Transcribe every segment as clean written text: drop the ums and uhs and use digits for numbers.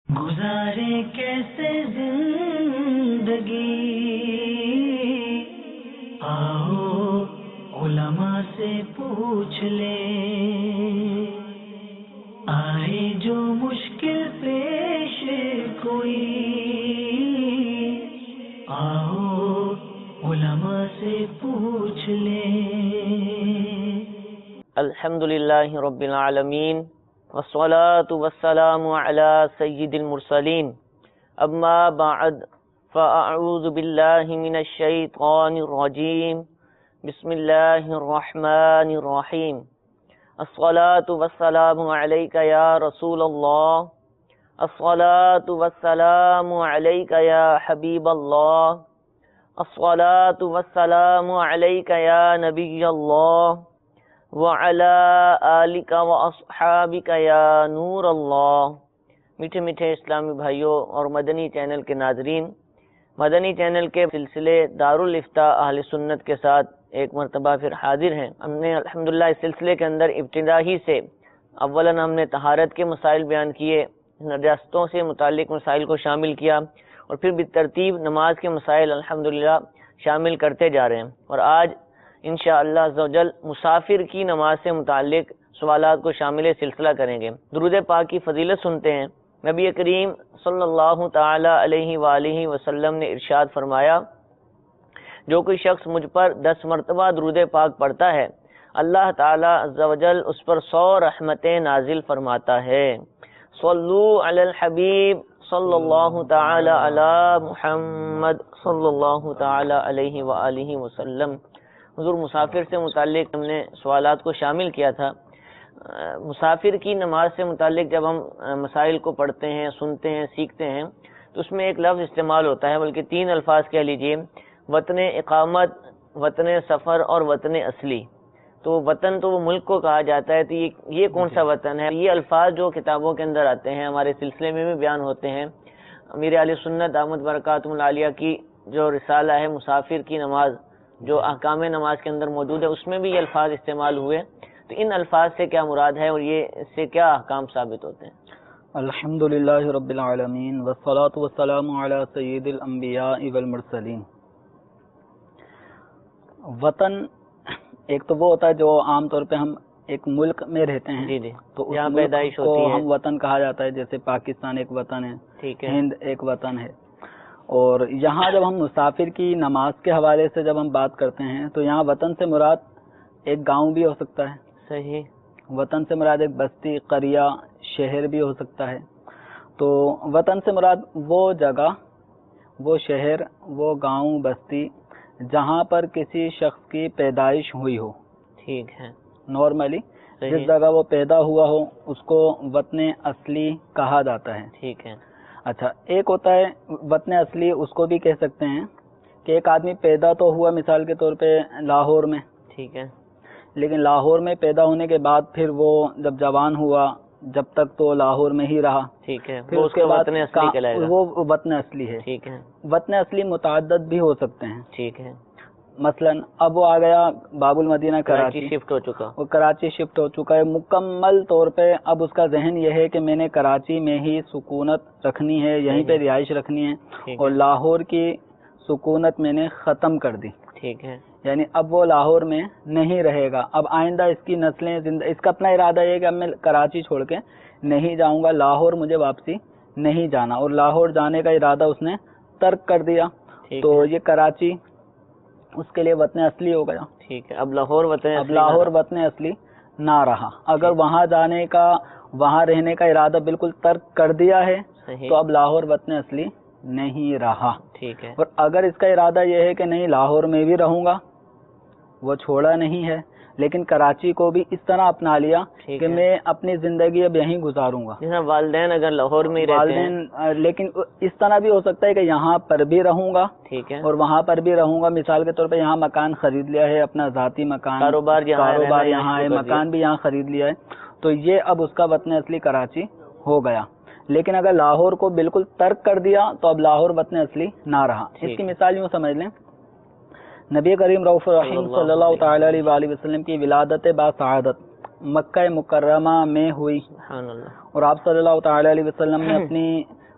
گزارے کیسے زندگی، آؤ علماء سے پوچھ لیں، آئے جو مشکل پیش کوئی، آؤ علماء سے پوچھ لیں۔ الحمدللہ رب العالمین والصلاة والسلام علی سید المرسلین، اما بعد فاعوذ باللہ من الشیطان الرجیم، بسم اللہ الرحمن الرحیم۔ الصلاة والسلام علیک یا رسول اللہ، الصلاة والسلام علیک یا حبیب اللہ، الصلاة والسلام علیک یا نبی اللہ، وَعَلَىٰ آلِكَ وَأَصْحَابِكَ يَا نور اللہ۔ میٹھے میٹھے اسلامی بھائیوں اور مدنی چینل کے ناظرین، مدنی چینل کے سلسلے دارالافتاء اہل سنت کے ساتھ ایک مرتبہ پھر حاضر ہیں۔ ہم نے الحمدللہ اس سلسلے کے اندر ابتدا ہی سے اولاً ہم نے طہارت کے مسائل بیان کیے، نجاستوں سے متعلق مسائل کو شامل کیا، اور پھر بالترتیب نماز کے مسائل الحمدللہ شامل کرتے جا رہے ہیں، اور آج انشاءاللہ عزوجل مسافر کی نماز سے متعلق سوالات کو شامل سلسلہ کریں گے۔ درود پاک کی فضیلت سنتے ہیں۔ نبی کریم صلی اللہ تعالی علیہ وآلہ وسلم نے ارشاد فرمایا، جو کوئی شخص مجھ پر 10 مرتبہ درود پاک پڑھتا ہے، اللہ تعالی عزوجل اس پر 100 رحمتیں نازل فرماتا ہے۔ صلو علی الحبیب صلی اللہ تعالی علی محمد صلی اللہ تعالی علیہ وآلہ وسلم۔ حضور مسافر سے متعلق ہم نے سوالات کو شامل کیا تھا۔ مسافر کی نماز سے متعلق جب ہم مسائل کو پڑھتے ہیں، سنتے ہیں، سیکھتے ہیں تو اس میں ایک لفظ استعمال ہوتا ہے، بلکہ 3 الفاظ کہہ لیجئے، وطن اقامت، وطن سفر اور وطن اصلی۔ تو وطن تو وہ ملک کو کہا جاتا ہے، تو یہ کون سا وطن ہے؟ یہ الفاظ جو کتابوں کے اندر آتے ہیں، ہمارے سلسلے میں بھی بیان ہوتے ہیں۔ امیر اہل سنت دامت برکاتہم العالیہ کی جو رسالہ ہے مسافر کی نماز، جو احکام نماز کے اندر موجود ہے، اس میں بھی یہ الفاظ استعمال ہوئے۔ تو ان الفاظ سے کیا مراد ہے اور یہ اس سے کیا احکام ثابت ہوتے ہیں؟ الحمدللہ رب العالمین والصلاة والسلام علی سید الانبیاء والمرسلین۔ وطن ایک تو وہ ہوتا ہے جو عام طور پہ ہم ایک ملک میں رہتے ہیں، جی تو یہاں اس پیدائش ملک کو ہوتی ہے، ہم وطن کہا جاتا ہے، جیسے پاکستان ایک وطن ہے، ٹھیک ہے، ہند ایک وطن ہے۔ اور یہاں جب ہم مسافر کی نماز کے حوالے سے جب ہم بات کرتے ہیں تو یہاں وطن سے مراد ایک گاؤں بھی ہو سکتا ہے، صحیح، وطن سے مراد ایک بستی، قریہ، شہر بھی ہو سکتا ہے۔ تو وطن سے مراد وہ جگہ، وہ شہر، وہ گاؤں، بستی جہاں پر کسی شخص کی پیدائش ہوئی ہو۔ ٹھیک ہے، نارملی جس جگہ وہ پیدا ہوا ہو اس کو وطن اصلی کہا جاتا ہے۔ ٹھیک ہے، اچھا، ایک ہوتا ہے وطن اصلی، اس کو بھی کہہ سکتے ہیں کہ ایک آدمی پیدا تو ہوا مثال کے طور پہ لاہور میں، ٹھیک ہے، لیکن لاہور میں پیدا ہونے کے بعد پھر وہ جب جوان ہوا جب تک تو لاہور میں ہی رہا، ٹھیک ہے، پھر وہ اس کے بعد وطن اصلی کہلائے گا۔ وہ وطن اصلی ہے۔ ٹھیک ہے، وطن اصلی متعدد بھی ہو سکتے ہیں، ٹھیک ہے، مثلا اب وہ آ گیا باب المدینہ کراچی کراچی، شفٹ ہو چکا، وہ کراچی شفٹ ہو چکا ہے مکمل طور پہ۔ اب اس کا ذہن یہ ہے کہ میں نے کراچی میں ہی سکونت رکھنی ہے، یہیں پہ رہائش رکھنی ہے، ٹھیک اور ہے، لاہور کی سکونت میں نے ختم کر دی، ٹھیک ہے، یعنی اب وہ لاہور میں نہیں رہے گا۔ اب آئندہ اس کی نسلیں اس کا اپنا ارادہ ہے کہ اب میں کراچی چھوڑ کے نہیں جاؤں گا، لاہور مجھے واپسی نہیں جانا، اور لاہور جانے کا ارادہ اس نے ترک کر دیا، تو یہ کراچی اس کے لیے وطن اصلی ہو گیا۔ ٹھیک ہے، اب لاہور وطن اصلی نہ رہا۔ اگر وہاں جانے کا، وہاں رہنے کا ارادہ بالکل ترک کر دیا ہے تو اب لاہور وطن اصلی نہیں رہا۔ ٹھیک ہے، اور اگر اس کا ارادہ یہ ہے کہ نہیں لاہور میں بھی رہوں گا، وہ چھوڑا نہیں ہے، لیکن کراچی کو بھی اس طرح اپنا لیا کہ میں اپنی زندگی اب یہیں گزاروں گا۔ والدین اگر لاہور میں رہتے ہیں، لیکن اس طرح بھی ہو سکتا ہے کہ یہاں پر بھی رہوں گا، ٹھیک ہے، اور وہاں پر بھی رہوں گا، مثال کے طور پہ یہاں مکان خرید لیا ہے، اپنا ذاتی مکان، کاروبار یہاں ہے، مکان بھی یہاں خرید لیا ہے، تو یہ اب اس کا وطن اصلی کراچی ہو گیا۔ لیکن اگر لاہور کو بالکل ترک کر دیا تو اب لاہور وطن اصلی نہ رہا۔ اس کی مثال یوں سمجھ لیں، نبی کریم رؤوف الرحیم صلی اللہ تعالی علیہ وآلہ وسلم کی ولادت باسعادت مکہ مکرمہ میں ہوئی، اور آپ صلی اللہ تعالی علیہ وسلم نے اپنی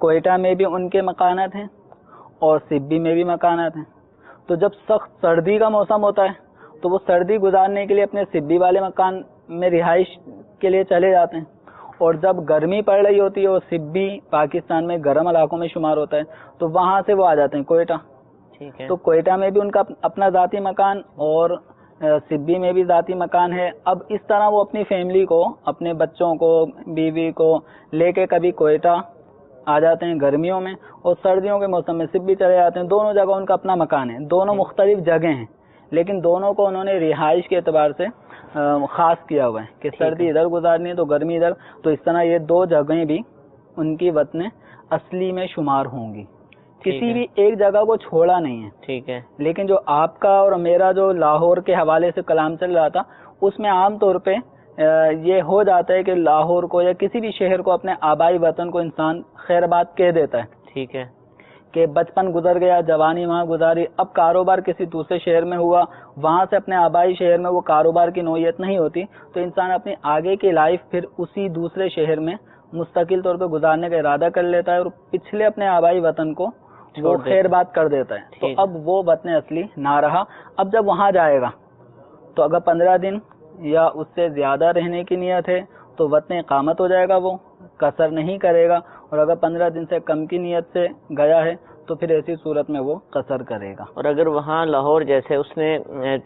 کوئٹہ میں بھی ان کے مکانات ہیں اور سبی میں بھی مکانات ہیں. تو جب سخت سردی کا موسم ہوتا ہے تو وہ سردی گزارنے کے لیے اپنے سبی والے مکان میں رہائش کے لیے چلے جاتے ہیں, اور جب گرمی پڑ رہی ہوتی ہے اور سبی پاکستان میں گرم علاقوں میں شمار ہوتا ہے تو وہاں سے وہ آ جاتے ہیں کوئٹہ. ٹھیک ہے. تو کوئٹہ میں بھی ان کا اپنا ذاتی مکان اور سبی میں بھی ذاتی مکان ہے. اب اس طرح وہ اپنی فیملی کو, اپنے بچوں کو, بیوی کو لے کے کبھی کوئٹہ آ جاتے ہیں گرمیوں میں, اور سردیوں کے موسم میں سبی چلے جاتے ہیں. دونوں جگہ ان کا اپنا مکان ہے, دونوں مختلف جگہیں ہیں, لیکن دونوں کو انہوں نے رہائش کے اعتبار سے خاص کیا ہوا ہے کہ سردی ادھر گزارنی ہے تو گرمی ادھر. تو اس طرح یہ دو جگہیں بھی ان کی وطن اصلی میں شمار ہوں گی, کسی بھی ایک جگہ کو چھوڑا نہیں ہے. ٹھیک ہے. لیکن جو آپ کا اور میرا جو لاہور کے حوالے سے کلام چل رہا تھا, اس میں عام طور پہ یہ ہو جاتا ہے کہ لاہور کو یا کسی بھی شہر کو اپنے آبائی وطن کو انسان خیر بات کہہ دیتا ہے. ٹھیک ہے. کہ بچپن گزر گیا, جوانی وہاں گزاری, اب کاروبار کسی دوسرے شہر میں ہوا, وہاں سے اپنے آبائی شہر میں وہ کاروبار کی نوعیت نہیں ہوتی, تو انسان اپنی آگے کی لائف پھر اسی دوسرے شہر میں مستقل طور پہ گزارنے کا ارادہ کر لیتا ہے, اور پچھلے اپنے آبائی وطن کو وہ خیر بات کر دیتا ہے. تو اب وہ وطن اصلی نہ رہا. اب جب وہاں جائے گا تو اگر 15 دن یا اس سے زیادہ رہنے کی نیت ہے تو وطن اقامت ہو جائے گا, وہ قصر نہیں کرے گا. اور اگر 15 دن سے کم کی نیت سے گیا ہے تو پھر ایسی صورت میں وہ قصر کرے گا. اور اگر وہاں لاہور جیسے اس نے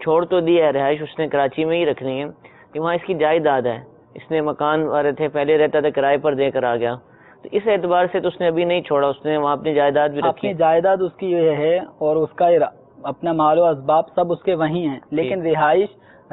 چھوڑ تو دی ہے, رہائش اس نے کراچی میں ہی رکھنی ہے, کہ وہاں اس کی جائیداد ہے, اس نے مکان والے تھے پہلے رہتا تھا, کرائے پر دے کر آ گیا, تو اس اعتبار سے تو اس نے ابھی نہیں چھوڑا, اس نے وہاں اپنی جائیداد بھی رکھی. اپنی جائیداد اس کی یہ ہے اور اس کا اپنا مال و اسباب سب اس کے وہیں ہیں, لیکن رہائش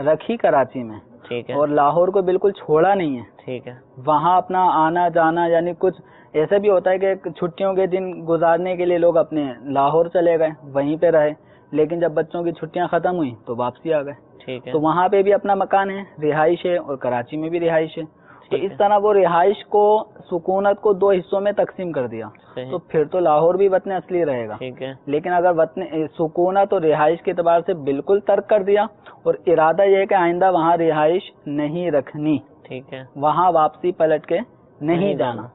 رکھی کراچی میں. ٹھیک ہے. اور لاہور کو بالکل چھوڑا نہیں ہے. ٹھیک ہے. وہاں اپنا آنا جانا, یعنی کچھ ایسا بھی ہوتا ہے کہ چھٹیوں کے دن گزارنے کے لیے لوگ اپنے لاہور چلے گئے, وہیں پہ رہے, لیکن جب بچوں کی چھٹیاں ختم ہوئی تو واپسی آ گئے. ٹھیک ہے. تو وہاں پہ بھی اپنا مکان ہے, رہائش ہے, اور کراچی میں بھی رہائش ہے. تو اس طرح وہ رہائش کو, سکونت کو 2 حصوں میں تقسیم کر دیا. تو پھر تو لاہور بھی وطن اصلی رہے گا. ٹھیک ہے. لیکن اگر وطن سکونت اور رہائش کے اعتبار سے بالکل ترک کر دیا, اور ارادہ یہ ہے کہ آئندہ وہاں رہائش نہیں رکھنی, ٹھیک ہے, وہاں واپسی پلٹ کے نہیں جانا,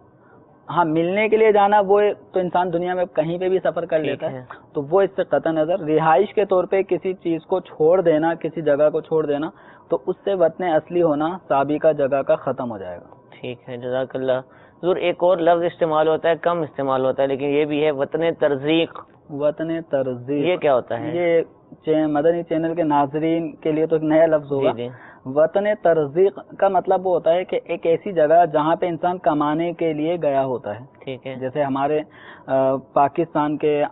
ہاں ملنے کے لیے جانا, وہ تو انسان دنیا میں کہیں پہ بھی سفر کر لیتا ہے, تو وہ اس سے قطع نظر رہائش کے طور پہ کسی چیز کو چھوڑ دینا, کسی جگہ کو چھوڑ دینا, تو اس سے وطن اصلی ہونا سابقہ جگہ کا ختم ہو جائے گا. ٹھیک ہے, جزاک اللہ. حضور ایک اور لفظ استعمال ہوتا ہے, کم استعمال ہوتا ہے, لیکن یہ بھی ہے وطن ترزیق. وطن ترزیق یہ کیا ہوتا ہے؟ یہ مدنی چینل کے ناظرین کے لیے تو ایک نیا لفظ ہوگا. جی. وطن ترزیق کا مطلب وہ ہوتا ہے کہ ایک ایسی جگہ جہاں پہ انسان کمانے کے لیے گیا ہوتا ہے. ٹھیک ہے. جیسے ہمارے پاکستان کے,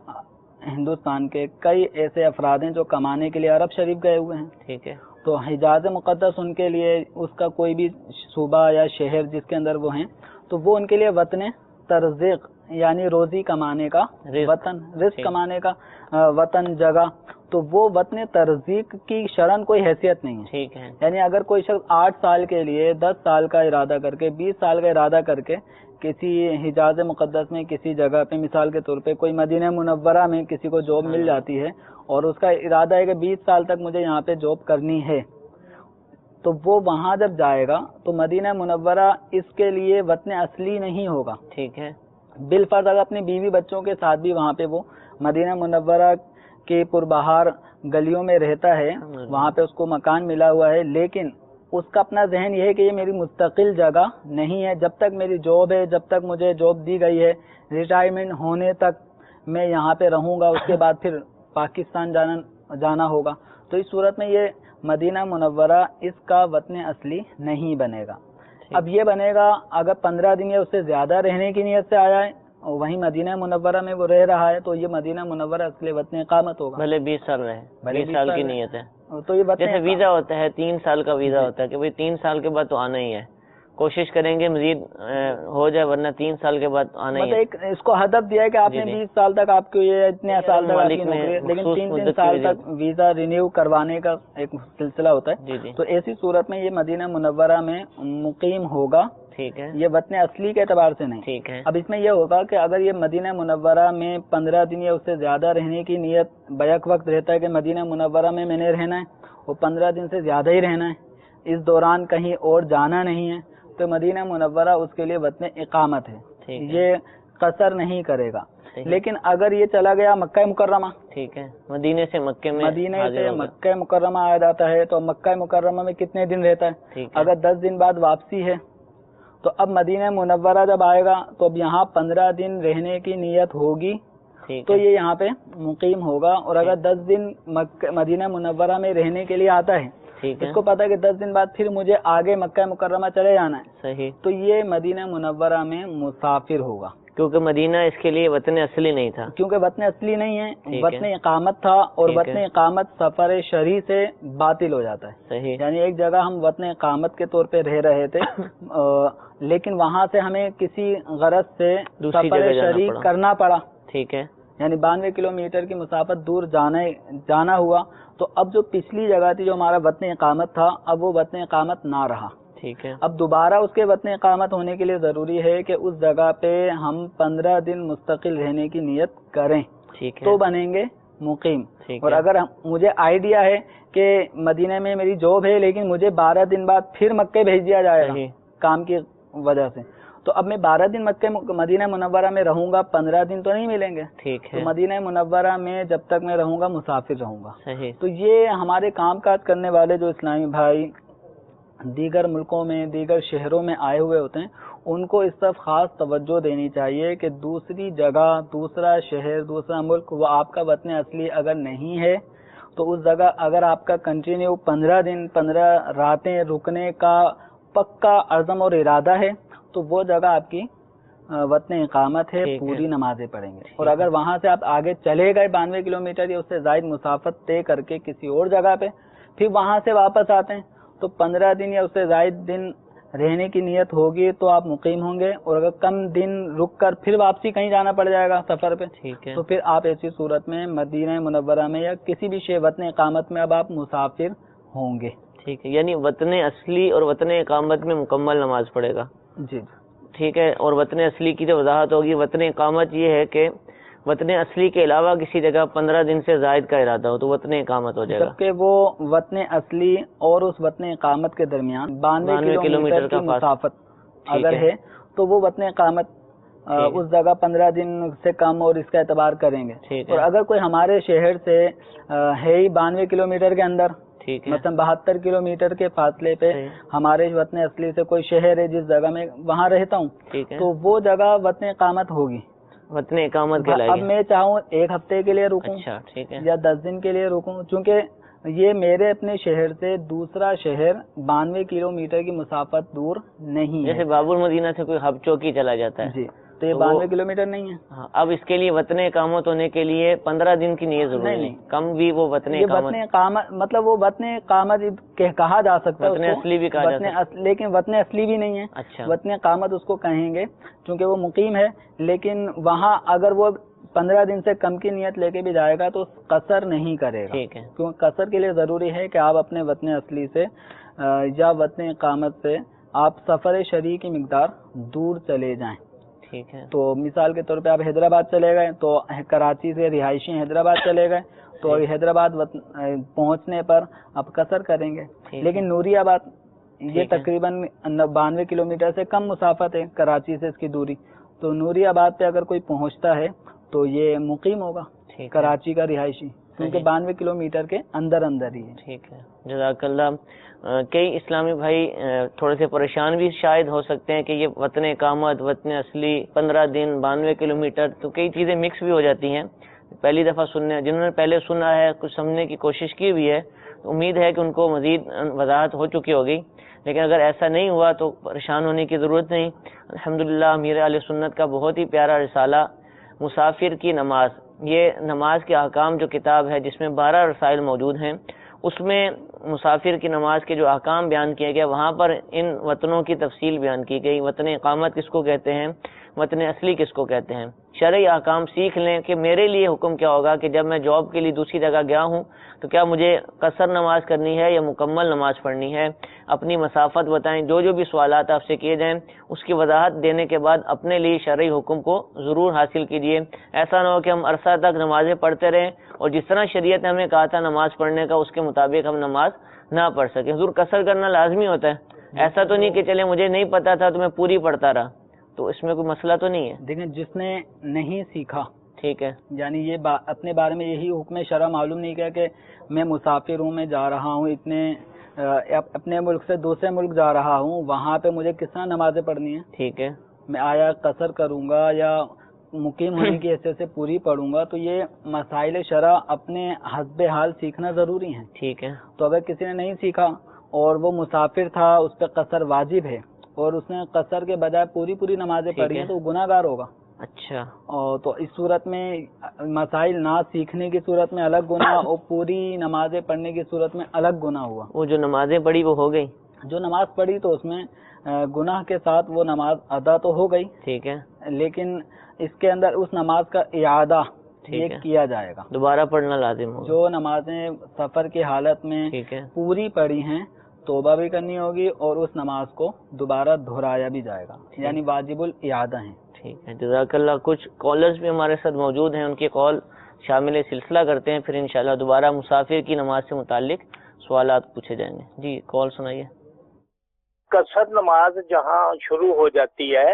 ہندوستان کے کئی ایسے افراد ہیں جو کمانے کے لیے عرب شریف گئے ہوئے ہیں. ٹھیک ہے. تو حجاز مقدس ان کے لیے, اس کا کوئی بھی صوبہ یا شہر جس کے اندر وہ ہیں, تو وہ ان کے لیے وطن ترزیق یعنی روزی کمانے کا وطن, رزق کمانے کا وطن, جگہ. تو وہ وطن ترزیق کی شرعاً کوئی حیثیت نہیں ہے. ٹھیک ہے. یعنی اگر کوئی شخص 8 سال کے لیے 10 سال کا ارادہ کر کے 20 سال کا ارادہ کر کے کسی حجاز مقدس میں کسی جگہ پہ, مثال کے طور پہ کوئی مدینہ منورہ میں کسی کو جاب مل جاتی ہے, اور اس کا ارادہ ہے کہ 20 سال تک مجھے یہاں پہ جاب کرنی ہے, تو وہ وہاں جب جائے گا تو مدینہ منورہ اس کے لیے وطن اصلی نہیں ہوگا. ٹھیک ہے. بالفرض اگر اپنی بیوی بچوں کے ساتھ بھی وہاں پہ وہ مدینہ منورہ کے پربہار گلیوں میں رہتا ہے, وہاں پہ اس کو مکان ملا ہوا ہے, لیکن اس کا اپنا ذہن یہ ہے کہ یہ میری مستقل جگہ نہیں ہے, جب تک میری جاب ہے, جب تک مجھے جاب دی گئی ہے, ریٹائرمنٹ ہونے تک میں یہاں پہ رہوں گا, اس کے بعد پھر پاکستان جانا ہوگا. تو اس صورت میں یہ مدینہ منورہ اس کا وطن اصلی نہیں بنے گا. اب یہ بنے گا اگر 15 دن یا اس سے زیادہ رہنے کی نیت سے آیا ہے اور وہیں مدینہ منورہ میں وہ رہ رہا ہے, تو یہ مدینہ منورہ اصل وطن اقامت ہوگا. بھلے 20 سال رہے, 20 سال کی نیت ہے. تو یہ جیسے ویزا ہوتا ہے 3 سال کا ویزا ہوتا ہے کہ بھئی 3 سال کے بعد تو آنا ہی ہے, کوشش کریں گے مزید ہو جائے, ورنہ 3 سال کے بعد آنا ہی ہے. ایک اس کو ہدف دیا ہے کہ آپ نے 20 سال تک آپ کو یہ اتنے سال تک آپ کی نوکری, لیکن 3 سال تک ویزا رینیو کروانے کا ایک سلسلہ ہوتا ہے. تو ایسی صورت میں یہ مدینہ منورہ میں مقیم ہوگا. ٹھیک ہے. یہ وطن اصلی کے اعتبار سے نہیں. ٹھیک ہے. اب اس میں یہ ہوگا کہ اگر یہ مدینہ منورہ میں 15 دن یا اس سے زیادہ رہنے کی نیت بیک وقت رہتا ہے کہ مدینہ منورہ میں نے رہنا ہے, وہ 15 دن سے زیادہ ہی رہنا ہے, اس دوران کہیں اور جانا نہیں ہے, تو مدینہ منورہ اس کے لیے وطن اقامت ہے. یہ قصر نہیں کرے گا. لیکن اگر یہ چلا گیا مکہ مکرمہ, ٹھیک ہے, مدینے سے مکے میں مدینے سے مکہ مکرمہ آ جاتا ہے, تو مکہ مکرمہ میں کتنے دن رہتا ہے؟ اگر 10 دن بعد واپسی ہے تو اب مدینہ منورہ جب آئے گا تو اب یہاں 15 دن رہنے کی نیت ہوگی تو یہ یہاں پہ مقیم ہوگا. اور اگر 10 دن مدینہ منورہ میں رہنے کے لیے آتا ہے, اس کو پتا ہے کہ 10 دن بعد پھر مجھے آگے مکہ مکرمہ چلے جانا ہے, صحیح, تو یہ مدینہ منورہ میں مسافر ہوگا, کیونکہ مدینہ اس کے لیے وطن اصلی نہیں تھا, کیونکہ وطن اصلی نہیں ہے, وطن اقامت تھا, اور وطن اقامت سفر شرعی سے باطل ہو جاتا ہے. صحیح, یعنی ایک جگہ ہم وطن اقامت کے طور پہ رہ رہے تھے لیکن وہاں سے ہمیں کسی غرض سے سفر شرعی کرنا پڑا, ٹھیک ہے, یعنی 92 کلومیٹر کی مسافت دور جانا ہوا, تو اب جو پچھلی جگہ تھی جو ہمارا وطن اقامت تھا, اب وہ وطن اقامت نہ رہا. ٹھیک ہے, اب دوبارہ اس کے وطن اقامت ہونے کے لیے ضروری ہے کہ اس جگہ پہ ہم 15 دن مستقل رہنے کی نیت کریں, ٹھیک ہے, تو بنیں گے مقیم. اور اگر مجھے آئیڈیا ہے کہ مدینہ میں میری جاب ہے لیکن مجھے 12 دن بعد پھر مکہ بھیج دیا جائے گا کام کی وجہ سے, تو اب میں 12 دن مدینہ منورہ میں رہوں گا, 15 دن تو نہیں ملیں گے. ٹھیک ہے, تو مدینہ منورہ میں جب تک میں رہوں گا مسافر رہوں گا. صحیح, تو یہ ہمارے کام کاج کرنے والے جو اسلامی بھائی دیگر ملکوں میں دیگر شہروں میں آئے ہوئے ہوتے ہیں, ان کو اس طرف خاص توجہ دینی چاہیے کہ دوسری جگہ, دوسرا شہر, دوسرا ملک وہ آپ کا وطن اصلی اگر نہیں ہے تو اس جگہ اگر آپ کا کنٹینیو 15 دن 15 راتیں رکنے کا پکا عزم اور ارادہ ہے تو وہ جگہ آپ کی وطن اقامت ہے, پوری نمازیں پڑھیں گے. اور اگر وہاں سے آپ آگے چلے گئے 92 کلومیٹر یا اس سے زائد مسافت طے کر کے کسی اور جگہ پہ, پھر وہاں سے واپس آتے ہیں تو 15 دن یا اس سے زائد دن رہنے کی نیت ہوگی تو آپ مقیم ہوں گے. اور اگر کم دن رک کر پھر واپسی کہیں جانا پڑ جائے گا سفر پہ, تو پھر آپ ایسی صورت میں مدینہ منورہ میں یا کسی بھی وطن اقامت میں اب آپ مسافر ہوں گے. ٹھیک ہے, یعنی وطن اصلی اور وطن اقامت میں مکمل نماز پڑھے گا. جی, ٹھیک ہے. اور وطن اصلی کی جو وضاحت ہوگی, وطن اقامت یہ ہے کہ وطن اصلی کے علاوہ کسی جگہ 15 دن سے زائد کا ارادہ ہو تو وطن اقامت ہو جائے گا. جبکہ وہ وطن اصلی اور اس وطن اقامت کے درمیان 92 کلومیٹر کی مسافت اگر ہے تو وہ وطن اقامت اس جگہ 15 دن سے کم اور اس کا اعتبار کریں گے. اور اگر کوئی ہمارے شہر سے ہے ہی 92 کلومیٹر کے اندر, مثلا 72 کلومیٹر کے فاصلے پہ ہمارے وطن اصلی سے کوئی شہر ہے جس جگہ میں وہاں رہتا ہوں, تو وہ جگہ وطن اقامت ہوگی, وطن اقامت کہلائے گی. اب میں چاہوں 1 ہفتے کے لیے رکوں یا 10 دن کے لیے رکوں, چونکہ یہ میرے اپنے شہر سے دوسرا شہر 92 کلومیٹر کی مسافت دور نہیں ہے. جیسے باب المدینہ سے کوئی ہب چوکی چلا جاتا ہے, جی, تو یہ 92 کلومیٹر نہیں ہے. اب اس کے لیے وطن اقامت ہونے کے لیے 15 دن کی نیت ضروری نہیں, کم بھی وہ وطن اقامت مطلب وہ وطن اقامت کہا جا سکتا ہے, وطن اصلی بھی کہا جاتا ہے, لیکن وطن اصلی بھی نہیں ہے. اچھا, وطن اقامت اس کو کہیں گے کیونکہ وہ مقیم ہے, لیکن وہاں اگر وہ 15 دن سے کم کی نیت لے کے بھی جائے گا تو قصر نہیں کرے گا. ٹھیک ہے, کیونکہ قصر کے لیے ضروری ہے کہ آپ اپنے وطن اصلی سے یا وطن اقامت سے آپ سفر شرعی کی مقدار دور چلے جائیں. ٹھیک ہے, تو مثال کے طور پہ آپ حیدرآباد چلے گئے تو کراچی سے رہائشی حیدرآباد چلے گئے تو حیدرآباد پہنچنے پر آپ قصر کریں گے. لیکن نوری آباد یہ تقریباً 92 کلومیٹر سے کم مسافت ہے کراچی سے اس کی دوری, تو نوری آباد پہ اگر کوئی پہنچتا ہے تو یہ مقیم ہوگا کراچی کا رہائشی, کیونکہ 92 کلومیٹر کے اندر ہی ہے. ٹھیک ہے, جزاک اللہ. کئی اسلامی بھائی تھوڑے سے پریشان بھی شاید ہو سکتے ہیں کہ یہ وطن اقامت, وطن اصلی, 15 دن, 92 کلومیٹر, تو کئی چیزیں مکس بھی ہو جاتی ہیں. پہلی دفعہ سننے, جنہوں نے پہلے سنا ہے, کچھ سمجھنے کی کوشش کی بھی ہے, تو امید ہے کہ ان کو مزید وضاحت ہو چکی ہوگی. لیکن اگر ایسا نہیں ہوا تو پریشان ہونے کی ضرورت نہیں. الحمدللہ امیر اہل سنت کا بہت ہی پیارا رسالہ مسافر کی نماز, یہ نماز کے احکام جو کتاب ہے جس میں 12 رسائل موجود ہیں, اس میں مسافر کی نماز کے جو احکام بیان کیے گئے, وہاں پر ان وطنوں کی تفصیل بیان کی گئی. وطن اقامت کس کو کہتے ہیں, وطن اصلی کس کو کہتے ہیں. شرعی احکام سیکھ لیں کہ میرے لیے حکم کیا ہوگا کہ جب میں جاب کے لیے دوسری جگہ گیا ہوں تو کیا مجھے قصر نماز کرنی ہے یا مکمل نماز پڑھنی ہے. اپنی مسافت بتائیں, جو بھی سوالات آپ سے کیے جائیں اس کی وضاحت دینے کے بعد اپنے لیے شرعی حکم کو ضرور حاصل کیجیے. ایسا نہ ہو کہ ہم عرصہ تک نمازیں پڑھتے رہیں اور جس طرح شریعت نے ہمیں کہا تھا نماز پڑھنے کا اس کے مطابق ہم نماز نہ پڑھ سکیں. حضور قصر کرنا لازمی ہوتا ہے, ایسا تو نہیں کہ چلے مجھے نہیں پتا تھا تو میں پوری پڑھتا رہا. تو اس میں کوئی مسئلہ تو نہیں ہے؟ دیکھیں جس نے نہیں سیکھا، ٹھیک ہے، یعنی یہ اپنے بارے میں یہی حکم شرع معلوم نہیں کیا کہ میں مسافر ہوں، میں جا رہا ہوں اپنے ملک سے دوسرے ملک جا رہا ہوں، وہاں پہ مجھے کس طرح نمازیں پڑھنی ہیں، ٹھیک ہے، میں آیا قصر کروں گا یا مقیم ہونے کی حیثیت سے پوری پڑھوں گا، تو یہ مسائل شرع اپنے حسب حال سیکھنا ضروری ہے. ٹھیک ہے، تو اگر کسی نے نہیں سیکھا اور وہ مسافر تھا، اس پہ قصر واجب ہے اور اس نے قصر کے بجائے پوری نمازیں پڑھی ہیں تو وہ گناہ گار ہوگا. اچھا، اور تو اس صورت میں مسائل نہ سیکھنے کی صورت میں الگ گناہ اور پوری نمازیں پڑھنے کی صورت میں الگ گناہ ہوا. وہ جو نمازیں پڑھی وہ ہو گئی، جو نماز پڑھی تو اس میں گناہ کے ساتھ وہ نماز ادا تو ہو گئی، ٹھیک ہے، لیکن اس کے اندر اس نماز کا اعادہ یہ کیا جائے گا، دوبارہ پڑھنا لازم ہوگا. جو نمازیں سفر کی حالت میں ٹھیک ہے، پوری پڑھی ہیں توبہ بھی کرنی ہوگی اور اس نماز کو دوبارہ دہرایا بھی جائے گا، یعنی واجب الاعادہ ہیں. ٹھیک ہے، جزاک اللہ. کچھ کالرز بھی ہمارے ساتھ موجود ہیں، ان کے کال شامل سلسلہ کرتے ہیں، پھر انشاءاللہ دوبارہ مسافر کی نماز سے متعلق سوالات پوچھے جائیں گے. جی کال سنائیے. قصر نماز جہاں شروع ہو جاتی ہے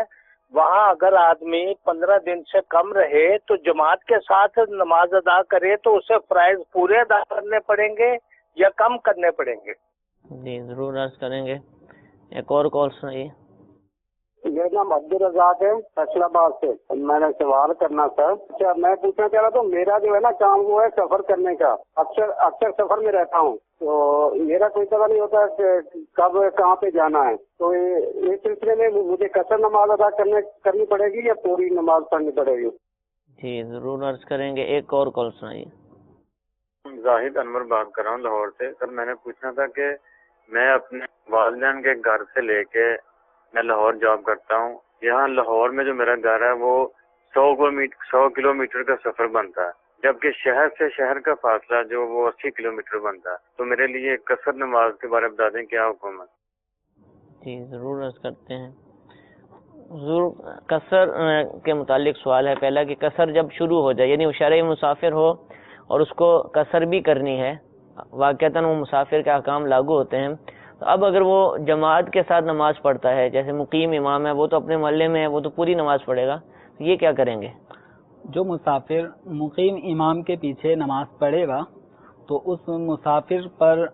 وہاں اگر آدمی 15 دن سے کم رہے تو جماعت کے ساتھ نماز ادا کرے تو اسے فرائض پورے ادا کرنے پڑیں گے یا کم کرنے پڑیں گے؟ جی ضرور عرض کریں گے. ایک اور کال سنائیے. میرا نام عبدالرزاق ہے فیصلہ آباد سے. میں نے سوال کرنا سر. اچھا میں پوچھنا چاہ رہا تھا، میرا جو ہے نا کام وہ ہے سفر کرنے کا، اکثر سفر میں رہتا ہوں تو میرا کوئی پتہ نہیں ہوتا کہ کب کہاں پہ جانا ہے، تو اس سلسلے میں مجھے قصر نماز ادا کرنی پڑے گی یا پوری نماز پڑھنی پڑے گی؟ جی ضرور عرض کریں گے. ایک اور کال سنائیے. زاہد انور بات کر رہا ہوں لاہور سے. سر میں نے پوچھنا تھا کہ میں اپنے والدین کے گھر سے لے کے میں لاہور جاب کرتا ہوں. یہاں لاہور میں جو میرا گھر ہے وہ 100 کلومیٹر کا سفر بنتا ہے، جبکہ شہر سے شہر کا فاصلہ جو وہ 80 کلومیٹر بنتا ہے. تو میرے لیے قصر نماز کے بارے میں بتا دیں کیا حکم ہے؟ جی ضرور عرض کرتے ہیں. ضرور قصر کے متعلق سوال ہے پہلا کہ قصر جب شروع ہو جائے، یعنی وہ شرعی مسافر ہو اور اس کو قصر بھی کرنی ہے، واقعتاً وہ مسافر کے احکام لاگو ہوتے ہیں، تو اب اگر وہ جماعت کے ساتھ نماز پڑھتا ہے، جیسے مقیم امام ہے، وہ تو اپنے محلے میں ہے، وہ تو پوری نماز پڑھے گا، یہ کیا کریں گے؟ جو مسافر مقیم امام کے پیچھے نماز پڑھے گا تو اس مسافر پر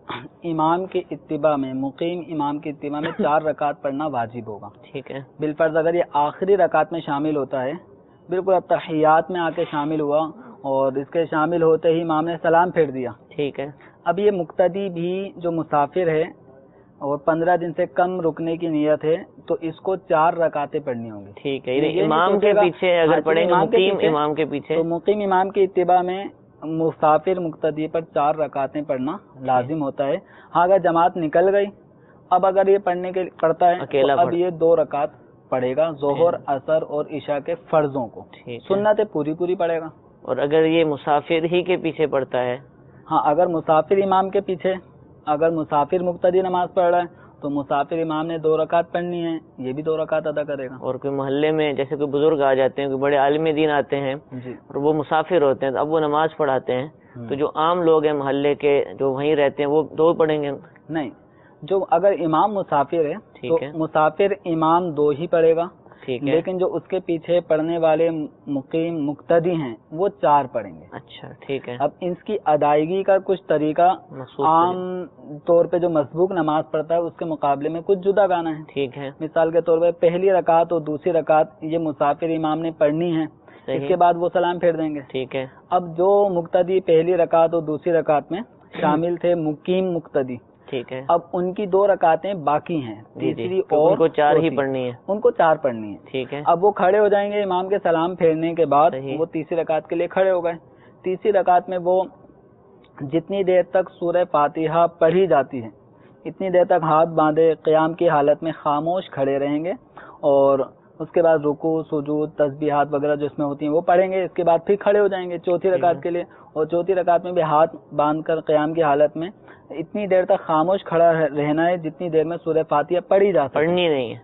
امام کی اتباع میں، مقیم امام کی اتباع میں 4 رکعت پڑھنا واجب ہوگا. ٹھیک ہے، بالفرض اگر یہ آخری رکعت میں شامل ہوتا ہے، بالکل اتحیات میں آ کے شامل ہوا اور اس کے شامل ہوتے ہی امام نے سلام پھیر دیا، ٹھیک ہے، اب یہ مقتدی بھی جو مسافر ہے اور 15 دن سے کم رکنے کی نیت ہے تو اس کو 4 رکعتیں پڑھنی ہوں گی. ٹھیک ہے، امام کے پیچھے اگر پڑھیں گے، مقیم امام کے پیچھے، تو مقیم امام کی اتباع میں مسافر مقتدی پر 4 رکعتیں پڑھنا لازم ہوتا ہے. ہاں اگر جماعت نکل گئی، اب اگر یہ پڑھنے کے پڑھتا ہے تو اب یہ 2 رکعت پڑھے گا، ظہر عصر اور عشاء کے فرضوں کو، سنتیں پوری پڑھے گا. اور اگر یہ مسافر ہی کے پیچھے پڑھتا ہے، ہاں اگر مسافر امام کے پیچھے، اگر مسافر مقتدی نماز پڑھ رہا ہے تو مسافر امام نے 2 رکعت پڑھنی ہے، یہ بھی 2 رکعت ادا کرے گا. اور کوئی محلے میں جیسے کوئی بزرگ آ جاتے ہیں، کوئی بڑے عالم دین آتے ہیں جی، اور وہ مسافر ہوتے ہیں، تو اب وہ نماز پڑھاتے ہیں، تو جو عام لوگ ہیں محلے کے جو وہیں رہتے ہیں وہ 2 پڑھیں گے؟ نہیں، جو اگر امام مسافر ہے تو مسافر امام 2 ہی پڑھے گا، لیکن جو اس کے پیچھے پڑھنے والے مقیم مقتدی ہیں وہ 4 پڑھیں گے. اچھا ٹھیک ہے. اب اس کی ادائیگی کا کچھ طریقہ عام طور پہ جو مسبوق نماز پڑھتا ہے اس کے مقابلے میں کچھ جدا گانا ہے. ٹھیک ہے. مثال کے طور پہ پہلی رکعت اور دوسری رکعت یہ مسافر امام نے پڑھنی ہے، اس کے بعد وہ سلام پھیر دیں گے. ٹھیک ہے. اب جو مقتدی پہلی رکعت اور دوسری رکعت میں شامل تھے مقیم مقتدی، ٹھیک ہے، اب ان کی 2 رکعتیں باقی ہیں، تیسری اور ان کو 4 ہی پڑھنی ہے، ان کو 4 پڑھنی ہے. ٹھیک ہے. اب وہ کھڑے ہو جائیں گے امام کے سلام پھیرنے کے بعد، وہ تیسری رکعت کے لیے کھڑے ہو گئے. تیسری رکعت میں وہ جتنی دیر تک سورہ فاتحہ پڑھی جاتی ہے اتنی دیر تک ہاتھ باندھے قیام کی حالت میں خاموش کھڑے رہیں گے، اور اس کے بعد رکوع سجود تسبیحات وغیرہ جو اس میں ہوتی ہیں وہ پڑھیں گے. اس کے بعد پھر کھڑے ہو جائیں گے چوتھی رکعت کے لیے، اور چوتھی رکعت میں بھی ہاتھ باندھ کر قیام کی حالت میں اتنی دیر تک خاموش کھڑا رہنا ہے جتنی دیر میں سورہ فاتحہ پڑھی جا سکے.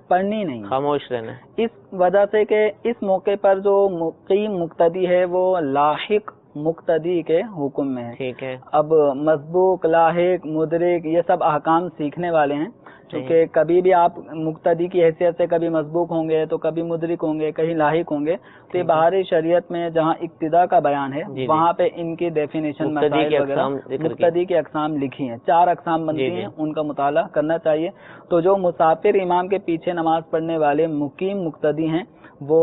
پڑھنی نہیں، خاموش رہنا ہے. اس وجہ سے کہ اس موقع پر جو مقیم مقتدی ہے وہ لاحق مقتدی کے حکم میں ہے. ٹھیک ہے. اب مسبوق، لاحق، مدرک یہ سب احکام سیکھنے والے ہیں، کیونکہ کبھی بھی آپ مقتدی کی حیثیت سے کبھی مسبوق ہوں گے تو کبھی مدرک ہوں گے، کہیں لاحق ہوں گے، تو یہ باہری شریعت میں جہاں اقتدا کا بیان ہے وہاں پہ ان کی ڈیفینیشن مسائل وغیرہ مقتدی کی اقسام لکھی ہیں، 4 اقسام بنتی ہیں، ان کا مطالعہ کرنا چاہیے۔ تو جو مسافر امام کے پیچھے نماز پڑھنے والے مقیم مقتدی ہیں وہ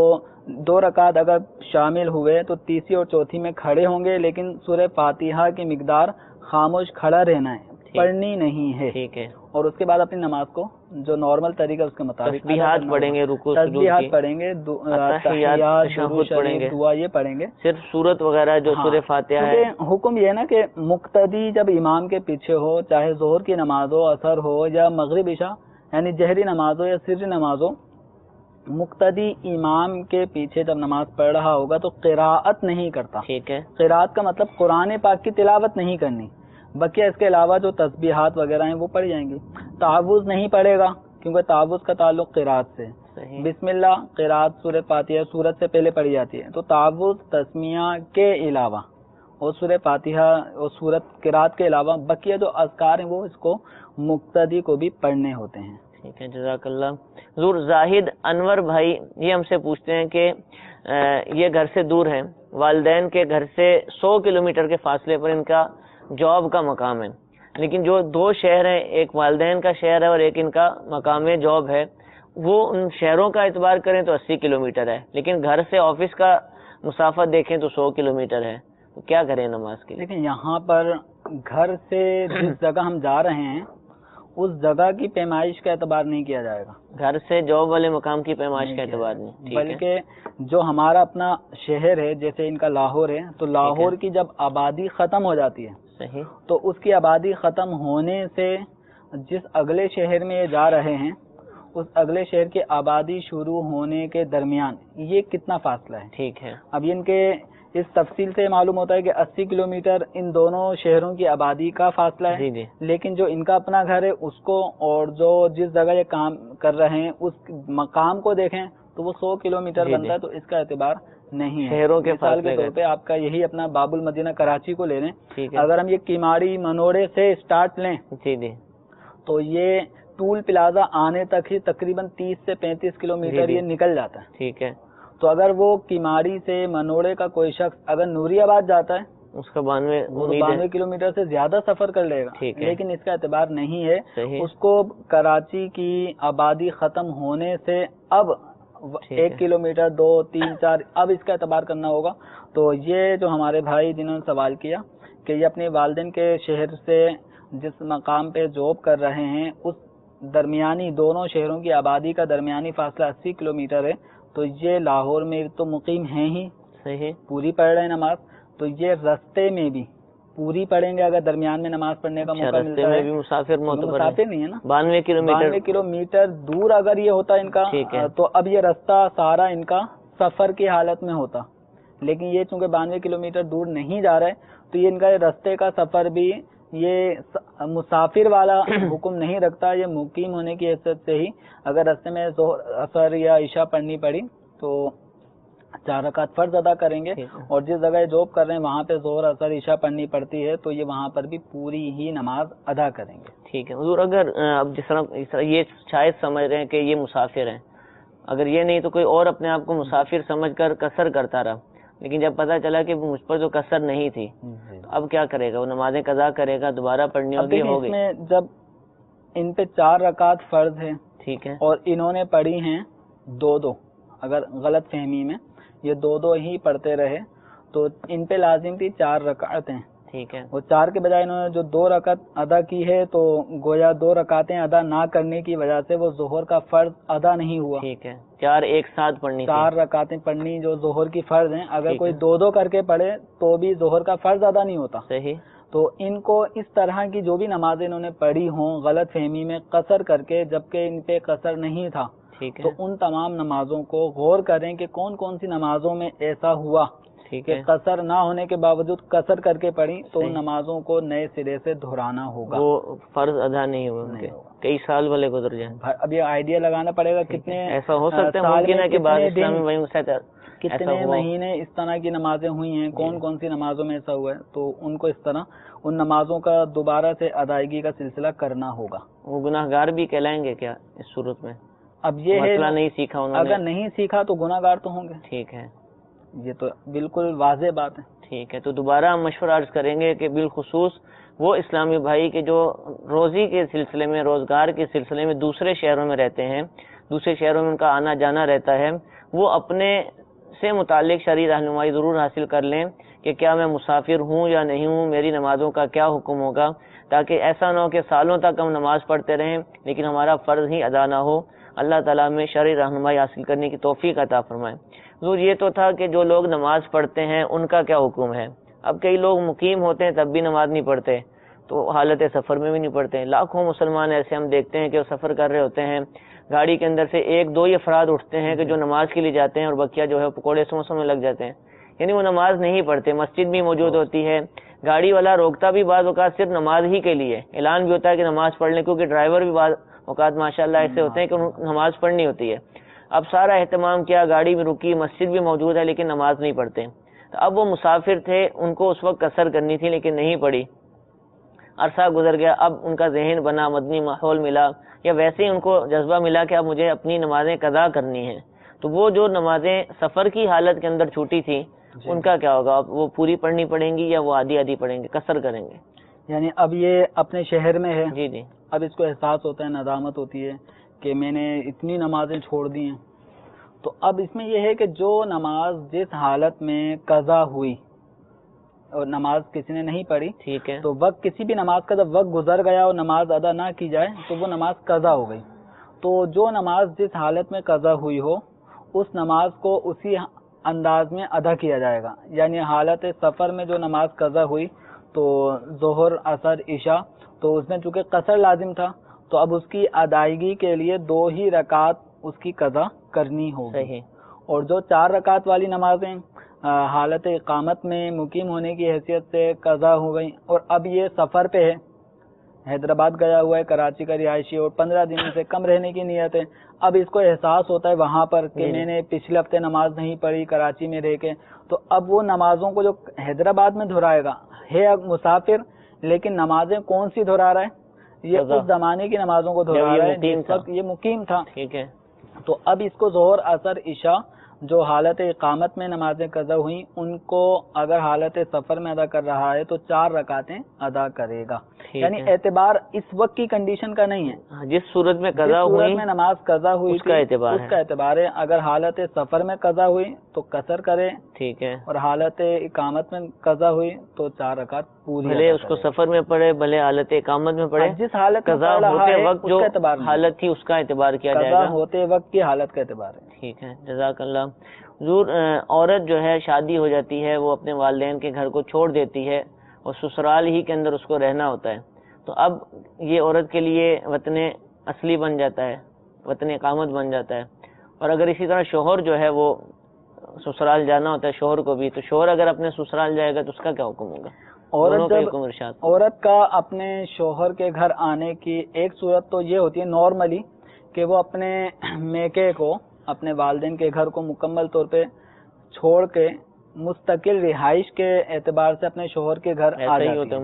2 رکعت اگر شامل ہوئے تو تیسری اور چوتھی میں کھڑے ہوں گے، لیکن سورہ فاتحہ کی مقدار خاموش کھڑا رہنا ہے، پڑھنی نہیں ہے، ٹھیک ہے، اور اس کے بعد اپنی نماز کو جو نارمل طریقہ اس کے مطابق تسبیحات پڑھیں گے، رکوع تسبیحات پڑھیں گے، تحیات، درود پڑھیں گے، دعا یہ پڑھیں گے، صرف سورت وغیرہ جو سورہ فاتحہ ہے۔ حکم یہ ہے نا کہ مقتدی جب امام کے پیچھے ہو، چاہے ظہر کی نماز ہو، عصر ہو یا مغرب عشاء، یعنی جہری نماز ہو یا سری نماز ہو، مقتدی امام کے پیچھے جب نماز پڑھ رہا ہوگا تو قراءت نہیں کرتا، ٹھیک ہے، قراءت کا مطلب قرآن پاک کی تلاوت نہیں کرنی، بقیہ اس کے علاوہ جو تسبیحات وغیرہ ہیں وہ پڑھ جائیں گی۔ تعوذ نہیں پڑھے گا کیونکہ تعوذ کا تعلق قراءت سے، بسم اللہ قراءت سورۃ فاتحہ سورت سے پہلے پڑھی جاتی ہے، تو تعوذ تسمیہ کے علاوہ اور سورۃ فاتحہ اور سورت قراءت کے علاوہ بقیہ جو اذکار ہیں وہ اس کو مقتدی کو بھی پڑھنے ہوتے ہیں۔ ٹھیک ہے، جزاک اللہ۔ حضور زاہد انور بھائی یہ ہم سے پوچھتے ہیں کہ یہ گھر سے دور ہیں، والدین کے گھر سے 100 کلومیٹر کے فاصلے پر ان کا جاب کا مقام ہے، لیکن جو 2 شہر ہیں، ایک والدین کا شہر ہے اور ایک ان کا مقام جاب ہے، وہ ان شہروں کا اعتبار کریں تو 80 کلومیٹر ہے، لیکن گھر سے آفس کا مسافت دیکھیں تو 100 کلومیٹر ہے، تو کیا کریں نماز کے لیے؟ لیکن یہاں پر گھر سے جس جگہ ہم جا رہے ہیں اس جگہ کی پیمائش کا اعتبار نہیں کیا جائے گا، گھر سے جاب والے مقام کی پیمائش کا اعتبار نہیں، بلکہ جو ہمارا اپنا شہر ہے جیسے ان کا لاہور ہے، تو لاہور کی جب آبادی ختم ہو جاتی ہے صحیح، تو اس کی آبادی ختم ہونے سے جس اگلے شہر میں یہ جا رہے ہیں اس اگلے شہر کی آبادی شروع ہونے کے درمیان یہ کتنا فاصلہ ہے، ٹھیک ہے، اب ان کے اس تفصیل سے معلوم ہوتا ہے کہ 80 کلومیٹر ان دونوں شہروں کی آبادی کا فاصلہ ہے، لیکن جو ان کا اپنا گھر ہے اس کو اور جو جس جگہ یہ کام کر رہے ہیں اس مقام کو دیکھیں تو وہ 100 کلومیٹر بنتا ہے، تو اس کا اعتبار نہیں ہے۔ شہروں کے مثال کے طور پہ آپ کا یہی اپنا باب المدینہ کراچی کو لے لیں، اگر ہم یہ کیماڑی منوڑے سے اسٹارٹ لیں تو یہ ٹول پلازا آنے تک ہی تقریباً 30 سے 35 کلومیٹر یہ نکل جاتا ہے، ٹھیک ہے، تو اگر وہ کیماڑی سے منوڑے کا کوئی شخص اگر نوری آباد جاتا ہے اس کا 92 کلومیٹر سے زیادہ سفر کر لے گا، لیکن اس کا اعتبار نہیں ہے، اس کو کراچی کی آبادی ختم ہونے سے اب 1 کلومیٹر 2 3 4 اب اس کا اعتبار کرنا ہوگا۔ تو یہ جو ہمارے بھائی جنہوں نے سوال کیا کہ یہ اپنے والدین کے شہر سے جس مقام پہ جاب کر رہے ہیں اس درمیانی دونوں شہروں کی آبادی کا درمیانی فاصلہ 80 کلومیٹر ہے، تو یہ لاہور میں تو مقیم ہیں ہی، صحیح، پوری پڑھ رہے ہیں نماز، تو یہ رستے میں بھی پوری پڑھیں گے اگر درمیان میں نماز پڑھنے کا موقع ملتا ہے، مسافر نہیں ہے نا، 92 کلومیٹر دور اگر یہ ہوتا ان کا تو اب یہ رستہ سارا ان کا سفر کی حالت میں ہوتا، لیکن یہ چونکہ 92 کلومیٹر دور نہیں جا رہے تو یہ ان کا رستے کا سفر بھی یہ مسافر والا حکم نہیں رکھتا، یہ مقیم ہونے کی حیثیت سے ہی اگر رستے میں ظہر عصر یا عشاء پڑھنی پڑی تو 4 رکعت فرض ادا کریں گے، اور جس جگہ یہ جاب کر رہے ہیں وہاں پہ ظہر عصر عشاء پڑھنی پڑتی ہے تو یہ وہاں پر بھی پوری ہی نماز ادا کریں گے۔ ٹھیک ہے حضور، اگر اب جس طرح یہ شاید سمجھ رہے ہیں کہ یہ مسافر ہیں، اگر یہ نہیں تو کوئی اور اپنے آپ کو مسافر سمجھ کر قصر کرتا رہا، لیکن جب پتہ چلا کہ مجھ پر جو قصر نہیں تھی اب کیا کرے گا؟ وہ نمازیں قضا کرے گا، دوبارہ پڑھنی ہوگی، ہو گئی؟ جب ان پہ 4 رکعت فرض ہے، ٹھیک ہے، اور انہوں نے پڑھی ہیں 2 اگر غلط فہمی میں یہ 2 ہی پڑھتے رہے تو ان پہ لازم تھی 4 رکعتیں، ٹھیک ہے، اور 4 کے بجائے انہوں نے جو 2 رکعت ادا کی ہے تو گویا 2 رکعتیں ادا نہ کرنے کی وجہ سے وہ ظہر کا فرض ادا نہیں ہوا، ٹھیک ہے، 4 ایک ساتھ پڑھنی، 4 رکعتیں پڑھنی جو ظہر کی فرض ہیں، اگر کوئی 2 کر کے پڑھے تو بھی ظہر کا فرض ادا نہیں ہوتا، صحیح، تو ان کو اس طرح کی جو بھی نمازیں انہوں نے پڑھی ہوں غلط فہمی میں قصر کر کے، جبکہ ان پہ قصر نہیں تھا، تو ان تمام نمازوں کو غور کریں کہ کون کون سی نمازوں میں ایسا ہوا کہ قصر نہ ہونے کے باوجود قصر کر کے پڑھی، تو ان نمازوں کو نئے سرے سے دہرانا ہوگا، وہ فرض ادا نہیں ہوگا، کئی سال والے گزر جائیں۔ اب یہ آئیڈیا لگانا پڑے گا کتنے ایسا ہو سکتا ہے کتنے مہینے اس طرح کی نمازیں ہوئی ہیں، کون کون سی نمازوں میں ایسا ہوا ہے، تو ان کو اس طرح ان نمازوں کا دوبارہ سے ادائیگی کا سلسلہ کرنا ہوگا۔ وہ گناہگار بھی کہلائیں گے کیا اس صورت میں؟ اب یہ ہے مسئلہ نہیں سیکھا انہوں نے، اگر نہیں سیکھا تو گناہگار تو ہوں گے. ٹھیک ہے، یہ تو بالکل واضح بات ہے. ٹھیک ہے. تو دوبارہ ہم مشورہ عرض کریں گے کہ بالخصوص وہ اسلامی بھائی کے جو روزی کے سلسلے میں، روزگار کے سلسلے میں دوسرے شہروں میں رہتے ہیں، دوسرے شہروں میں ان کا آنا جانا رہتا ہے، وہ اپنے سے متعلق شرعی رہنمائی ضرور حاصل کر لیں کہ کیا میں مسافر ہوں یا نہیں ہوں، میری نمازوں کا کیا حکم ہوگا، تاکہ ایسا نہ ہو کہ سالوں تک ہم نماز پڑھتے رہیں لیکن ہمارا فرض ہی ادا نہ ہو. اللہ تعالیٰ میں شرعی رہنمائی حاصل کرنے کی توفیق عطا فرمائے. حضور یہ تو تھا کہ جو لوگ نماز پڑھتے ہیں ان کا کیا حکم ہے. اب کئی لوگ مقیم ہوتے ہیں تب بھی نماز نہیں پڑھتے، تو حالت سفر میں بھی نہیں پڑھتے. لاکھوں مسلمان ایسے ہم دیکھتے ہیں کہ وہ سفر کر رہے ہوتے ہیں، گاڑی کے اندر سے ایک دو ہی افراد اٹھتے ہیں کہ جو نماز کے لیے جاتے ہیں اور بقیہ جو ہے پکوڑے سموسوں میں لگ جاتے ہیں، یعنی وہ نماز نہیں پڑھتے. مسجد بھی موجود ہوتی ہے، گاڑی والا روکتا بھی بعض اوقات صرف نماز ہی کے لیے، اعلان بھی ہوتا ہے کہ نماز پڑھ لیں، کیونکہ ڈرائیور بھی بعض اوقات ماشاءاللہ ایسے ہوتے ہیں کہ نماز پڑھنی ہوتی ہے. اب سارا اہتمام کیا، گاڑی بھی رکی، مسجد بھی موجود ہے لیکن نماز نہیں پڑھتے. اب وہ مسافر تھے، ان کو اس وقت قصر کرنی تھی لیکن نہیں پڑھی. عرصہ گزر گیا، اب ان کا ذہن بنا، مدنی ماحول ملا، یا ویسے ہی ان کو جذبہ ملا کہ اب مجھے اپنی نمازیں قضا کرنی ہیں. تو وہ جو نمازیں سفر کی حالت کے اندر چھوٹی تھی ان کا کیا ہوگا؟ اب وہ پوری پڑھنی پڑیں گی یا وہ آدھی آدھی پڑھیں گے، قصر کریں گے؟ یعنی اب یہ اپنے شہر میں ہے، جی جی، اب اس کو احساس ہوتا ہے، ندامت ہوتی ہے کہ میں نے اتنی نمازیں چھوڑ دی ہیں. تو اب اس میں یہ ہے کہ جو نماز جس حالت میں قضا ہوئی اور نماز کسی نے نہیں پڑھی، ٹھیک ہے، تو وقت کسی بھی نماز کا جب وقت گزر گیا اور نماز ادا نہ کی جائے تو وہ نماز قضا ہو گئی. تو جو نماز جس حالت میں قضا ہوئی ہو اس نماز کو اسی انداز میں ادا کیا جائے گا. یعنی حالت سفر میں جو نماز قضا ہوئی تو ظہر، عصر، عشاء، تو اس میں چونکہ قصر لازم تھا تو اب اس کی ادائیگی کے لیے 2 ہی رکعت اس کی قضا کرنی ہوگی. صحیح. اور جو 4 رکعت والی نمازیں حالت اقامت میں مقیم ہونے کی حیثیت سے قضا ہو گئی اور اب یہ سفر پہ ہے، حیدرآباد گیا ہوا ہے، کراچی کا رہائشی اور 15 دن سے کم رہنے کی نیت ہے. اب اس کو احساس ہوتا ہے وہاں پر کہ میں نے پچھلے ہفتے نماز نہیں پڑھی کراچی میں رہ کے، تو اب وہ نمازوں کو جو حیدرآباد میں دہرائے گا، ہے اب مسافر لیکن نمازیں کون سی دہرا رہا ہے؟ یہ اس زمانے کی نمازوں کو دہرا رہا ہے جس وقت یہ مقیم تھا. ٹھیک ہے. تو اب اس کو ظہر، عصر، عشاء جو حالت اقامت میں نمازیں قضا ہوئیں ان کو اگر حالت سفر میں ادا کر رہا ہے تو 4 رکعتیں ادا کرے گا. یعنی اعتبار اس وقت کی کنڈیشن کا نہیں ہے، جس صورت میں قضا ہوئی، میں نماز قضا ہوئی اس کا اعتبار ہے. اگر حالت سفر میں قضا ہوئی تو قصر کرے، ٹھیک ہے، اور حالت اقامت میں قضا ہوئی تو 4 رکعت پوری. بھلے اس کو سفر میں پڑھے بھلے حالت اقامت میں پڑھے، جس حالت قضا ہوتے وقت جو حالت تھی اس کا اعتبار کیا جائے گا، قضا ہوتے وقت کی حالت کا اعتبار ہے. ٹھیک ہے، جزاک اللہ. حضور عورت جو ہے شادی ہو جاتی ہے، وہ اپنے والدین کے گھر کو چھوڑ دیتی ہے اور سسرال ہی کے اندر اس کو رہنا ہوتا ہے. تو اب یہ عورت کے لیے وطن اصلی بن جاتا ہے، وطن اقامت بن جاتا ہے. اور اگر اسی طرح شوہر جو ہے وہ سسرال جانا ہوتا ہے شوہر کو بھی، تو شوہر اگر اپنے سسرال جائے گا تو اس کا کیا حکم ہوگا؟ عورت کا اپنے شوہر کے گھر آنے کی ایک صورت تو یہ ہوتی ہے نارملی کہ وہ اپنے میکے کو، اپنے والدین کے گھر کو مکمل طور پہ چھوڑ کے مستقل رہائش کے اعتبار سے اپنے شوہر کے گھر آ جاتی ہے.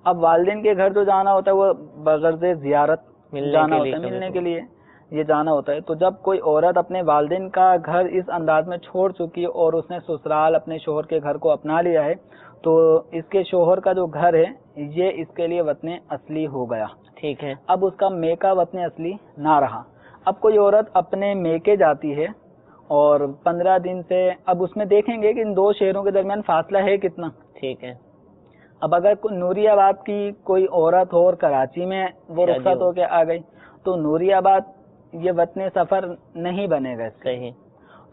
اب والدین کے گھر جو جانا ہوتا ہے وہ بغرض زیارت جانا ہوتا ہے، ملنے کے لیے یہ جانا ہوتا ہے. تو جب کوئی عورت اپنے والدین کا گھر اس انداز میں چھوڑ چکی اور اس نے سسرال اپنے شوہر کے گھر کو اپنا لیا ہے تو اس کے شوہر کا جو گھر ہے یہ اس کے لیے وطن اصلی ہو گیا. ٹھیک ہے. اب اس کا میکا وطن اصلی نہ رہا. اب کوئی عورت اپنے میکے جاتی ہے اور 15 دن سے، اب اس میں دیکھیں گے کہ ان 2 شہروں کے درمیان فاصلہ ہے کتنا. ٹھیک ہے. اب اگر نوری آباد کی کوئی عورت ہو اور کراچی میں وہ رخصت ہو کے آ گئی تو نوری آباد یہ وطن سفر نہیں بنے گا. صحیح.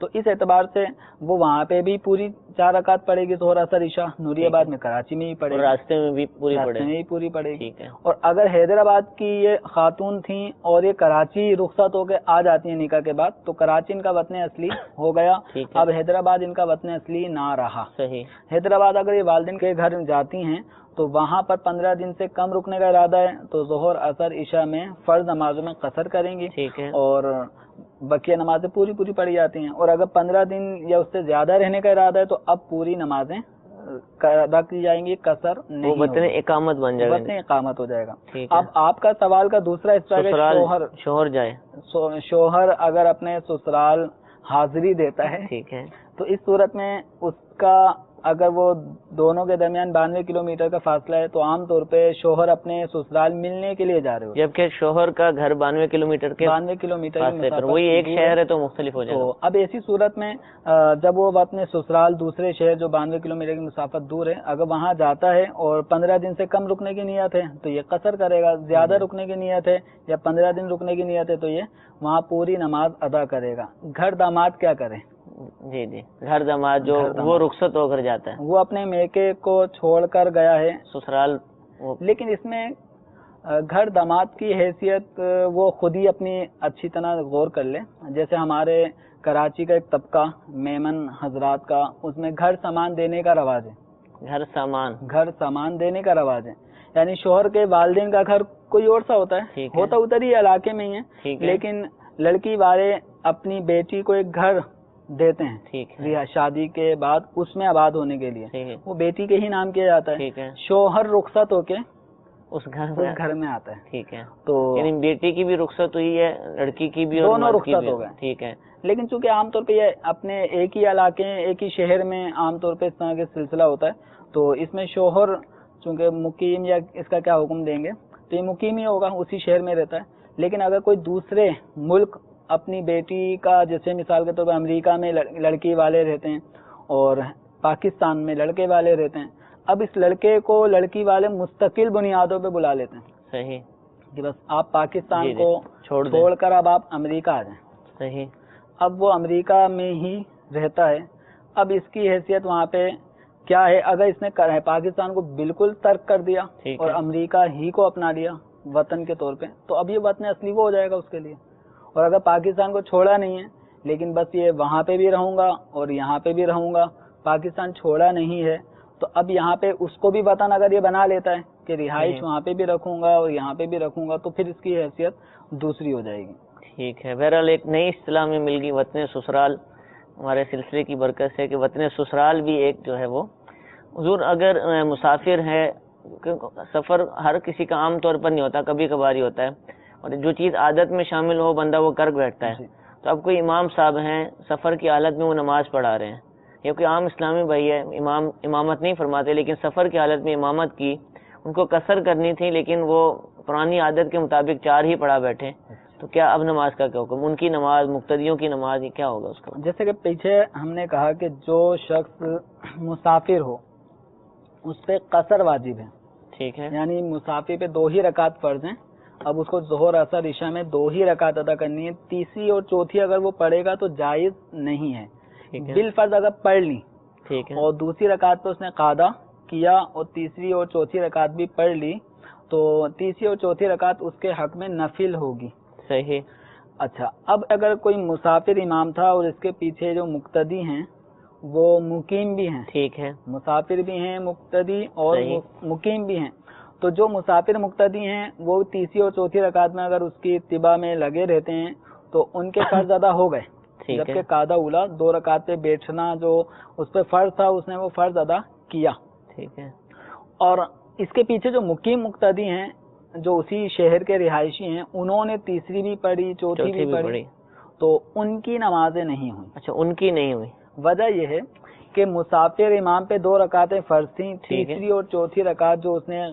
تو اس اعتبار سے وہ وہاں پہ بھی پوری 4 رکعت پڑے گی ظہر، عصر، عشاء. نوری آباد میں کراچی میں ہی پڑے گی، راستے میں بھی پوری پڑے گی. ٹھیک ہے. اور اگر حیدرآباد کی یہ خاتون تھیں اور یہ کراچی رخصت ہو کے آ جاتی ہیں نکاح کے بعد تو کراچی ان کا وطن اصلی ہو گیا. اب حیدرآباد ان کا وطن اصلی نہ رہا. صحیح. حیدرآباد اگر یہ والدین کے گھر جاتی ہیں تو وہاں پر 15 دن سے کم رکنے کا ارادہ ہے تو ظہر، عصر، عشاء میں فرض نمازوں میں قصر کریں گی. ٹھیک ہے. اور بقیہ نمازیں پوری پڑھی جاتی ہیں. اور اگر 15 دن یا اس سے زیادہ رہنے کا ارادہ ہے تو اب پوری نمازیں ادا کی جائیں گی، قصر وہ نہیں وطن ہوگی، اقامت بن جائے گا. وطن اقامت ہو جائے گا. ٹھیک ہے. اب آپ کا سوال کا دوسرا حصہ ہے سسرال شوہر جائے، شوہر اگر اپنے سسرال حاضری دیتا ہے ٹھیک ہے، تو اس صورت میں اس کا اگر وہ دونوں کے درمیان 92 کلومیٹر کا فاصلہ ہے تو عام طور پہ شوہر اپنے سسرال ملنے کے لیے جا رہے ہوتے ہیں. جبکہ شوہر کا گھر 92 کلومیٹر کے 92 کلومیٹر کی فاصلے پر، مسافت وہی ایک دور شہر ہے تو مختلف ہو جائے تو گا. اب ایسی صورت میں جب وہ اپنے سسرال دوسرے شہر جو 92 کلومیٹر کی مسافت دور ہے اگر وہاں جاتا ہے اور 15 دن سے کم رکنے کی نیت ہے تو یہ قصر کرے گا. زیادہ رکنے کی نیت ہے یا 15 دن رکنے کی نیت ہے تو یہ وہاں پوری نماز ادا کرے گا. گھر داماد کیا کرے؟ جی جی، گھر داماد جو وہ رخصت ہو کر جاتا ہے، وہ اپنے میکے کو چھوڑ کر گیا ہے سسرال، لیکن اس میں گھر داماد کی حیثیت وہ خود ہی اپنی اچھی طرح غور کر لے. جیسے ہمارے کراچی کا ایک طبقہ میمن حضرات کا، اس میں گھر سامان دینے کا رواج ہے. گھر سامان دینے کا رواج ہے، یعنی شوہر کے والدین کا گھر کوئی اور سا ہوتا ہے، ہوتا ادھر ہی علاقے میں ہی ہے، لیکن لڑکی والے اپنی بیٹی کو ایک گھر دیتے ہیں شادی کے بعد اس میں آباد ہونے کے لیے، وہ بیٹی کے ہی نام کیا جاتا ہے. شوہر رخصت ہو کے اس گھر میں آتا ہے. ٹھیک ہے، تو یعنی بیٹی کی بھی رخصت ہوئی ہے، لڑکی کی بھی، دونوں رخصت ہو گئے. ٹھیک ہے. لیکن چونکہ عام طور پہ یہ اپنے ایک ہی علاقے ایک ہی شہر میں عام طور پہ اس طرح کے سلسلہ ہوتا ہے تو اس میں شوہر چونکہ مقیم یا اس کا کیا حکم دیں گے تو یہ مقیم ہی ہوگا، اسی شہر میں رہتا ہے. لیکن اگر کوئی دوسرے ملک اپنی بیٹی کا، جیسے مثال کے طور پہ امریکہ میں لڑکی والے رہتے ہیں اور پاکستان میں لڑکے والے رہتے ہیں، اب اس لڑکے کو لڑکی والے مستقل بنیادوں پہ بلا لیتے ہیں. صحیح، کہ بس آپ پاکستان کو چھوڑ کر اب آپ امریکہ آ جائیں. صحیح. اب وہ امریکہ میں ہی رہتا ہے. اب اس کی حیثیت وہاں پہ کیا ہے؟ اگر اس نے پاکستان کو بالکل ترک کر دیا اور امریکہ ہی کو اپنا لیا وطن کے طور پہ تو اب یہ وطن اصلی وہ ہو جائے گا اس کے لیے. اور اگر پاکستان کو چھوڑا نہیں ہے لیکن بس یہ وہاں پہ بھی رہوں گا اور یہاں پہ بھی رہوں گا، پاکستان چھوڑا نہیں ہے تو اب یہاں پہ اس کو بھی وطن اگر یہ بنا لیتا ہے کہ رہائش وہاں پہ بھی رکھوں گا اور یہاں پہ بھی رکھوں گا تو پھر اس کی حیثیت دوسری ہو جائے گی. ٹھیک ہے. بہرحال ایک نئی اصطلاح میں مل گئی وطن سسرال. ہمارے سلسلے کی برکت سے کہ وطن سسرال بھی ایک جو ہے وہ حضور اگر مسافر ہے، سفر ہر کسی کا عام طور پر نہیں ہوتا، کبھی کبھار ہی ہوتا ہے، اور جو چیز عادت میں شامل ہو بندہ وہ کر بیٹھتا ہے. تو اب کوئی امام صاحب ہیں سفر کی حالت میں وہ نماز پڑھا رہے ہیں، یا کوئی عام اسلامی بھائی ہے امامت نہیں فرماتے لیکن سفر کی حالت میں امامت کی، ان کو قصر کرنی تھی لیکن وہ پرانی عادت کے مطابق 4 ہی پڑھا بیٹھے، تو کیا اب نماز کا کیا حکم؟ ان کی نماز، مقتدیوں کی نماز، یہ کیا ہوگا اس کا؟ جیسے کہ پیچھے ہم نے کہا کہ جو شخص مسافر ہو اس پہ قصر واجب ہے. ٹھیک ہے، یعنی مسافر پہ 2 ہی رکعت فرض ہیں. اب اس کو ظہر اثر عشاء میں 2 ہی رکعت ادا کرنی ہے. تیسری اور چوتھی اگر وہ پڑھے گا تو جائز نہیں ہے. بالفرض اگر پڑھ لی اور دوسری رکعت پہ اس نے قاعدہ کیا اور تیسری اور چوتھی رکعت بھی پڑھ لی تو تیسری اور چوتھی رکعت اس کے حق میں نفل ہوگی. صحیح. اچھا، اب اگر کوئی مسافر امام تھا اور اس کے پیچھے جو مقتدی ہیں وہ مقیم بھی ہیں، ٹھیک ہے، مسافر بھی ہیں مقتدی اور مقیم بھی ہیں، تو جو مسافر مقتدی ہیں وہ تیسری اور چوتھی رکعت میں اگر اس کی اتباع میں لگے رہتے ہیں تو ان کے فرض ادا ہو گئے. جبکہ قاعدہ اولا 2 رکعت پہ بیٹھنا جو اس پہ فرض تھا اس نے وہ فرض ادا کیا. ٹھیک ہے. اور اس کے پیچھے جو مقیم مقتدی ہیں جو اسی شہر کے رہائشی ہیں انہوں نے تیسری بھی پڑھی، چوتھی بھی پڑھی تو ان کی نمازیں نہیں ہوئی. اچھا، ان کی نہیں ہوئی. وجہ یہ ہے کہ مسافر امام پہ 2 رکعتیں فرض تھیں، تیسری اور چوتھی رکعت جو اس نے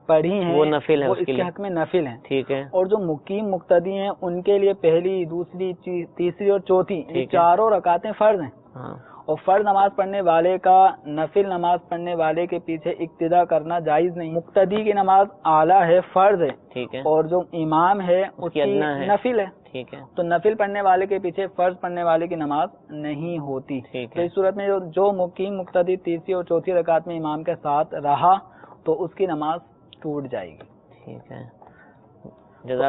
پڑھی ہیں وہ نفل ہے، وہ اس کے حق میں نفل ہیں. ٹھیک ہے. اور جو مقیم مقتدی ہیں ان کے لیے پہلی، دوسری، تیسری اور چوتھی یہ 4 رکعتیں فرض ہیں. اور فرض نماز پڑھنے والے کا نفل نماز پڑھنے والے کے پیچھے اقتدا کرنا جائز نہیں. مقتدی کی نماز اعلیٰ ہے، فرض ہے، ٹھیک ہے، اور جو امام ہے اس کی نفل ہے. ٹھیک ہے. تو نفل پڑھنے والے کے پیچھے فرض پڑھنے والے کی نماز نہیں ہوتی. تو اس صورت میں جو مقیم مقتدی تیسری اور چوتھی رکعت میں امام کے ساتھ رہا تو اس کی نماز ٹوٹ جائے گی. ٹھیک ہے.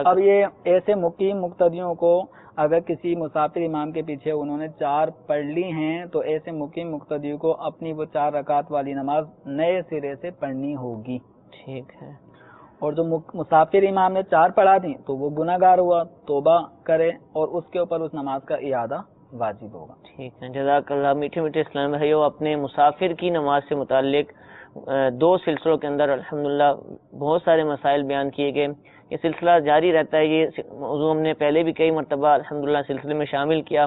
اب یہ ایسے مقیم مقتدیوں کو اگر کسی مسافر امام کے پیچھے انہوں نے 4 پڑھ لی ہیں تو ایسے مقیم مقتدیوں کو اپنی وہ 4 رکعت والی نماز نئے سرے سے پڑھنی ہوگی. ٹھیک ہے. اور جو مسافر امام نے 4 پڑھا دی تو وہ گناہگار ہوا، توبہ کرے اور اس کے اوپر اس نماز کا اعادہ واجب ہوگا. ٹھیک ہے، جزاک اللہ. میٹھے میٹھے اسلام بھائیو، اپنے مسافر کی نماز سے متعلق 2 سلسلوں کے اندر الحمدللہ بہت سارے مسائل بیان کیے گئے. یہ سلسلہ جاری رہتا ہے. یہ موضوع ہم نے پہلے بھی کئی مرتبہ الحمدللہ سلسلے میں شامل کیا،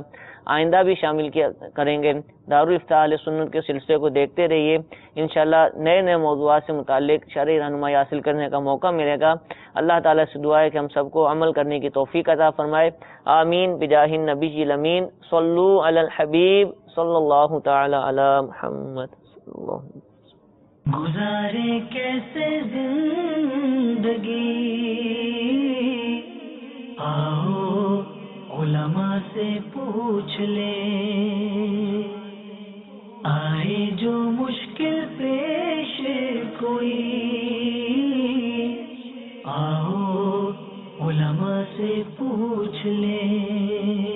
آئندہ بھی شامل کریں گے. دارالافتاء اہل سنت کے سلسلے کو دیکھتے رہیے. انشاءاللہ نئے نئے موضوعات سے متعلق شرعی رہنمائی حاصل کرنے کا موقع ملے گا. اللہ تعالیٰ سے دعا ہے کہ ہم سب کو عمل کرنے کی توفیق عطا فرمائے. آمین بجاہ النبی الامین. صلو علی الحبیب صلی اللہ تعالی علی محمد صلی اللہ علیہ وسلم. گزارے کیسے زندگی، آؤ علماء سے پوچھ لیں. آئے جو مشکل پیش کوئی، آؤ علماء سے پوچھ لیں.